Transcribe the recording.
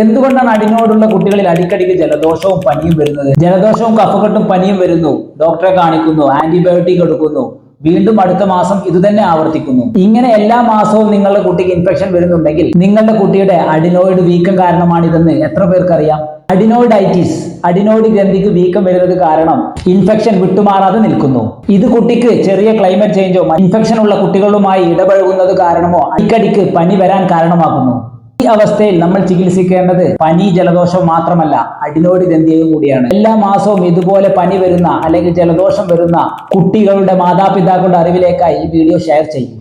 എന്തുകൊണ്ടാണ് അടിനോടുള്ള കുട്ടികളിൽ അടിക്കടിക്ക് ജലദോഷവും പനിയും വരുന്നത്? ജലദോഷവും കഫക്കെട്ടും പനിയും വരുന്നു, ഡോക്ടറെ കാണിക്കുന്നു, ആന്റിബയോട്ടിക് എടുക്കുന്നു, വീണ്ടും അടുത്ത മാസം ഇതുതന്നെ ആവർത്തിക്കുന്നു. ഇങ്ങനെ എല്ലാ മാസവും നിങ്ങളുടെ കുട്ടിക്ക് ഇൻഫെക്ഷൻ വരുന്നുണ്ടെങ്കിൽ നിങ്ങളുടെ കുട്ടിയുടെ അഡിനോയിഡ് വീക്കം കാരണമാണിതെന്ന് എത്ര പേർക്കറിയാം? അഡിനോയിഡൈറ്റിസ്, അഡിനോയിഡ് ഗ്രന്ഥിക്ക് വീക്കം വരുന്നത് കാരണം ഇൻഫെക്ഷൻ വിട്ടുമാറാതെ നിൽക്കുന്നു. ഇത് കുട്ടിക്ക് ചെറിയ ക്ലൈമറ്റ് ചേഞ്ചോ ഇൻഫെക്ഷൻ ഉള്ള കുട്ടികളുമായി ഇടപഴകുന്നത് കാരണമോ അടിക്കടിക്ക് പനി വരാൻ കാരണമാകുന്നു. ഈ അവസ്ഥയിൽ നമ്മൾ ചികിത്സിക്കേണ്ടത് പനി ജലദോഷം മാത്രമല്ല, അഡിനോയിഡ് ഗ്രന്ഥിയും കൂടിയാണ്. എല്ലാ മാസവും ഇതുപോലെ പനി വരുന്ന അല്ലെങ്കിൽ ജലദോഷം വരുന്ന കുട്ടികളുടെ മാതാപിതാക്കളുടെ അറിവിലേക്കായി ഈ വീഡിയോ ഷെയർ ചെയ്യും.